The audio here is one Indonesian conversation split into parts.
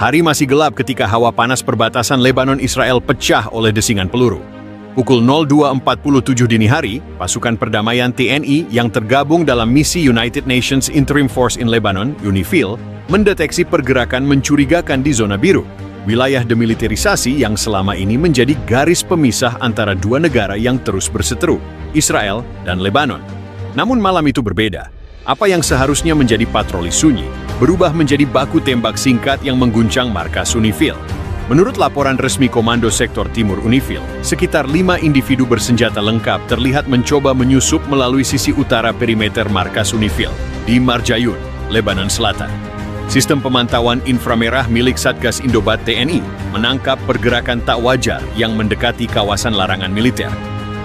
Hari masih gelap ketika hawa panas perbatasan Lebanon-Israel pecah oleh desingan peluru. Pukul 02.47 dini hari, pasukan perdamaian TNI yang tergabung dalam misi United Nations Interim Force in Lebanon, UNIFIL, mendeteksi pergerakan mencurigakan di zona biru, wilayah demilitarisasi yang selama ini menjadi garis pemisah antara dua negara yang terus berseteru, Israel dan Lebanon. Namun malam itu berbeda. Apa yang seharusnya menjadi patroli sunyi, berubah menjadi baku tembak singkat yang mengguncang markas UNIFIL. Menurut laporan resmi Komando Sektor Timur UNIFIL, sekitar 5 individu bersenjata lengkap terlihat mencoba menyusup melalui sisi utara perimeter markas UNIFIL di Marjayun, Lebanon Selatan. Sistem pemantauan inframerah milik Satgas Indobat TNI menangkap pergerakan tak wajar yang mendekati kawasan larangan militer.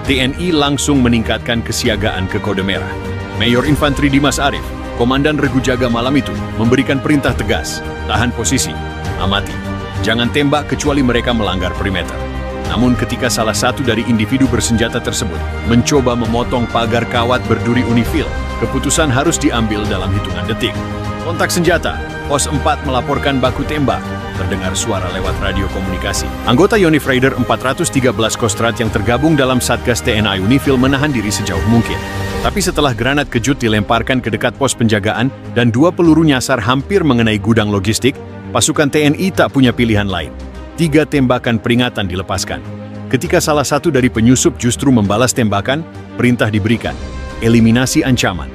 TNI langsung meningkatkan kesiagaan ke kode merah. Mayor Infanteri Dimas Arif, Komandan Regu Jaga malam itu, memberikan perintah tegas, tahan posisi, amati, jangan tembak kecuali mereka melanggar perimeter. Namun ketika salah satu dari individu bersenjata tersebut mencoba memotong pagar kawat berduri UNIFIL, keputusan harus diambil dalam hitungan detik. Kontak senjata, Pos 4 melaporkan baku tembak. Terdengar suara lewat radio komunikasi. Anggota Yonif Raider 413 Kostrad yang tergabung dalam Satgas TNI UNIFIL menahan diri sejauh mungkin. Tapi setelah granat kejut dilemparkan ke dekat pos penjagaan dan 2 peluru nyasar hampir mengenai gudang logistik, pasukan TNI tak punya pilihan lain. 3 tembakan peringatan dilepaskan. Ketika salah satu dari penyusup justru membalas tembakan, perintah diberikan. Eliminasi ancaman.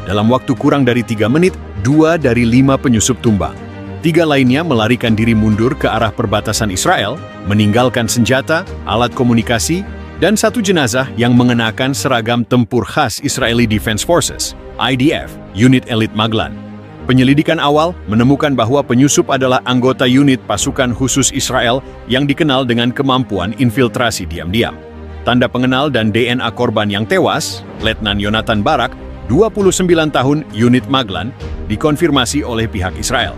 Dalam waktu kurang dari 3 menit, 2 dari 5 penyusup tumbang. 3 lainnya melarikan diri mundur ke arah perbatasan Israel, meninggalkan senjata, alat komunikasi, dan 1 jenazah yang mengenakan seragam tempur khas Israeli Defense Forces, IDF, unit elit Maglan. Penyelidikan awal menemukan bahwa penyusup adalah anggota unit pasukan khusus Israel yang dikenal dengan kemampuan infiltrasi diam-diam. Tanda pengenal dan DNA korban yang tewas, Letnan Yonatan Barak, 29 tahun, unit Maglan, dikonfirmasi oleh pihak Israel.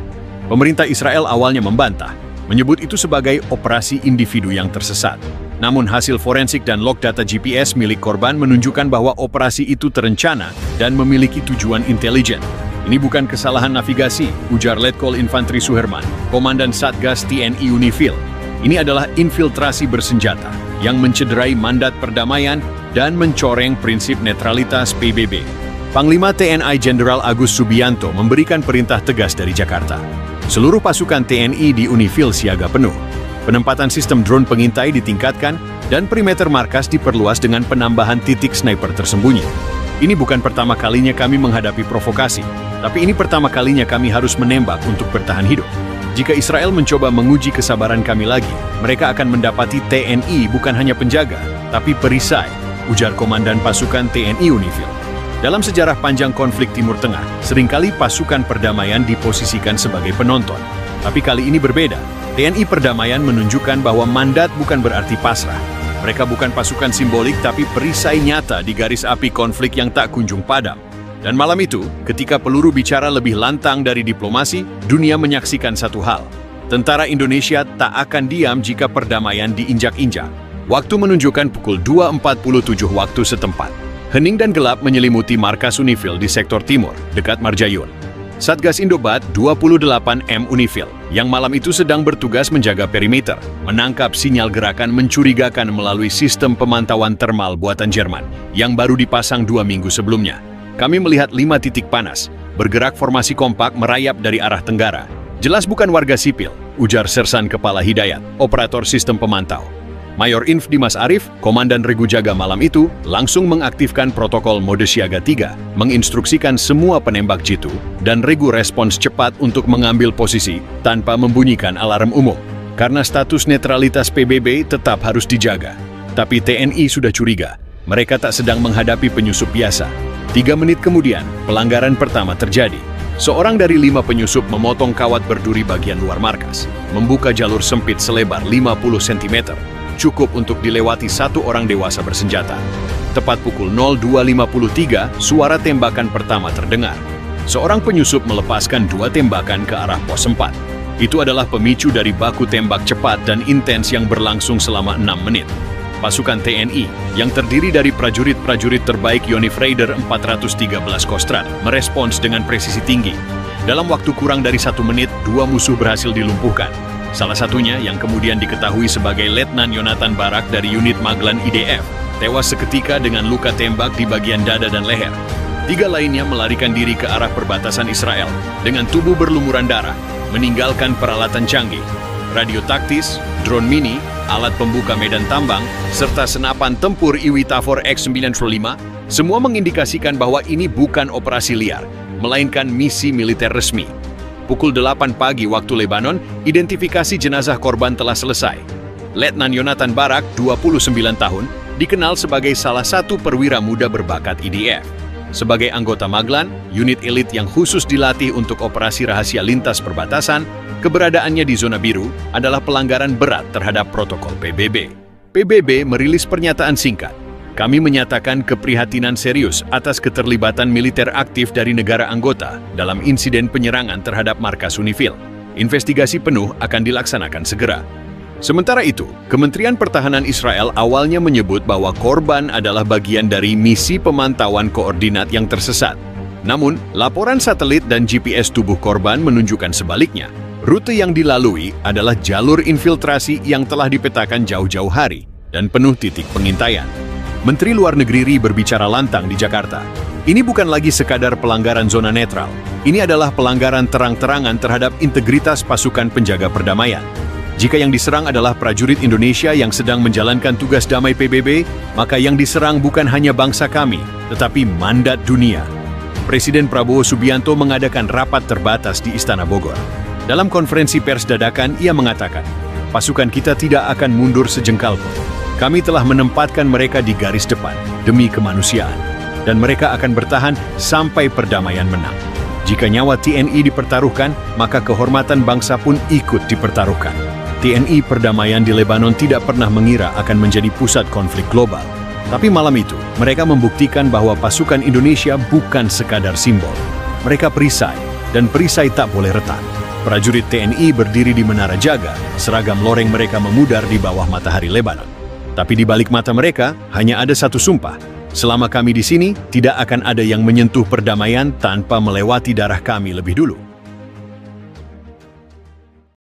Pemerintah Israel awalnya membantah, menyebut itu sebagai operasi individu yang tersesat. Namun hasil forensik dan log data GPS milik korban menunjukkan bahwa operasi itu terencana dan memiliki tujuan intelijen. Ini bukan kesalahan navigasi, ujar Letkol Infanteri Suherman, Komandan Satgas TNI UNIFIL. Ini adalah infiltrasi bersenjata yang mencederai mandat perdamaian dan mencoreng prinsip netralitas PBB. Panglima TNI Jenderal Agus Subianto memberikan perintah tegas dari Jakarta. Seluruh pasukan TNI di UNIFIL siaga penuh. Penempatan sistem drone pengintai ditingkatkan dan perimeter markas diperluas dengan penambahan titik sniper tersembunyi. Ini bukan pertama kalinya kami menghadapi provokasi, tapi ini pertama kalinya kami harus menembak untuk bertahan hidup. Jika Israel mencoba menguji kesabaran kami lagi, mereka akan mendapati TNI bukan hanya penjaga, tapi perisai, ujar Komandan Pasukan TNI UNIFIL. Dalam sejarah panjang konflik Timur Tengah, seringkali pasukan perdamaian diposisikan sebagai penonton. Tapi kali ini berbeda. TNI Perdamaian menunjukkan bahwa mandat bukan berarti pasrah. Mereka bukan pasukan simbolik tapi perisai nyata di garis api konflik yang tak kunjung padam. Dan malam itu, ketika peluru bicara lebih lantang dari diplomasi, dunia menyaksikan satu hal. Tentara Indonesia tak akan diam jika perdamaian diinjak-injak. Waktu menunjukkan pukul 2.47 waktu setempat. Hening dan gelap menyelimuti markas UNIFIL di sektor timur, dekat Marjayun. Satgas Indobat 28M UNIFIL, yang malam itu sedang bertugas menjaga perimeter, menangkap sinyal gerakan mencurigakan melalui sistem pemantauan termal buatan Jerman, yang baru dipasang 2 minggu sebelumnya. Kami melihat 5 titik panas, bergerak formasi kompak merayap dari arah tenggara. Jelas bukan warga sipil, ujar Sersan Kepala Hidayat, operator sistem pemantau. Mayor Inf Dimas Arif, Komandan Regu Jaga malam itu, langsung mengaktifkan protokol mode siaga 3, menginstruksikan semua penembak jitu, dan Regu respons cepat untuk mengambil posisi tanpa membunyikan alarm umum. Karena status netralitas PBB tetap harus dijaga. Tapi TNI sudah curiga, mereka tak sedang menghadapi penyusup biasa. 3 menit kemudian, pelanggaran pertama terjadi. Seorang dari 5 penyusup memotong kawat berduri bagian luar markas, membuka jalur sempit selebar 50 cm. Cukup untuk dilewati 1 orang dewasa bersenjata. Tepat pukul 02.53, suara tembakan pertama terdengar. Seorang penyusup melepaskan 2 tembakan ke arah pos 4. Itu adalah pemicu dari baku tembak cepat dan intens yang berlangsung selama 6 menit. Pasukan TNI, yang terdiri dari prajurit-prajurit terbaik Yonif Raider 413 Kostrad, merespons dengan presisi tinggi. Dalam waktu kurang dari 1 menit, 2 musuh berhasil dilumpuhkan. Salah satunya yang kemudian diketahui sebagai Letnan Yonatan Barak dari unit Maglan IDF, tewas seketika dengan luka tembak di bagian dada dan leher. 3 lainnya melarikan diri ke arah perbatasan Israel dengan tubuh berlumuran darah, meninggalkan peralatan canggih, radio taktis, drone mini, alat pembuka medan tambang, serta senapan tempur Iwitafor X-95, semua mengindikasikan bahwa ini bukan operasi liar, melainkan misi militer resmi. Pukul 8 pagi waktu Lebanon, identifikasi jenazah korban telah selesai. Letnan Yonatan Barak, 29 tahun, dikenal sebagai salah satu perwira muda berbakat IDF. Sebagai anggota Maglan, unit elit yang khusus dilatih untuk operasi rahasia lintas perbatasan, keberadaannya di zona biru adalah pelanggaran berat terhadap protokol PBB. PBB merilis pernyataan singkat. Kami menyatakan keprihatinan serius atas keterlibatan militer aktif dari negara anggota dalam insiden penyerangan terhadap markas Unifil. Investigasi penuh akan dilaksanakan segera. Sementara itu, Kementerian Pertahanan Israel awalnya menyebut bahwa korban adalah bagian dari misi pemantauan koordinat yang tersesat. Namun, laporan satelit dan GPS tubuh korban menunjukkan sebaliknya. Rute yang dilalui adalah jalur infiltrasi yang telah dipetakan jauh-jauh hari dan penuh titik pengintaian. Menteri Luar Negeri Ri berbicara lantang di Jakarta. Ini bukan lagi sekadar pelanggaran zona netral. Ini adalah pelanggaran terang-terangan terhadap integritas pasukan penjaga perdamaian. Jika yang diserang adalah prajurit Indonesia yang sedang menjalankan tugas damai PBB, maka yang diserang bukan hanya bangsa kami, tetapi mandat dunia. Presiden Prabowo Subianto mengadakan rapat terbatas di Istana Bogor. Dalam konferensi pers dadakan, ia mengatakan, pasukan kita tidak akan mundur sejengkal pun. Kami telah menempatkan mereka di garis depan demi kemanusiaan, dan mereka akan bertahan sampai perdamaian menang. Jika nyawa TNI dipertaruhkan, maka kehormatan bangsa pun ikut dipertaruhkan. TNI perdamaian di Lebanon tidak pernah mengira akan menjadi pusat konflik global. Tapi malam itu, mereka membuktikan bahwa pasukan Indonesia bukan sekadar simbol. Mereka perisai, dan perisai tak boleh retak. Prajurit TNI berdiri di menara jaga, seragam loreng mereka memudar di bawah matahari Lebanon. Tapi di balik mata mereka, hanya ada satu sumpah. Selama kami di sini, tidak akan ada yang menyentuh perdamaian tanpa melewati darah kami lebih dulu.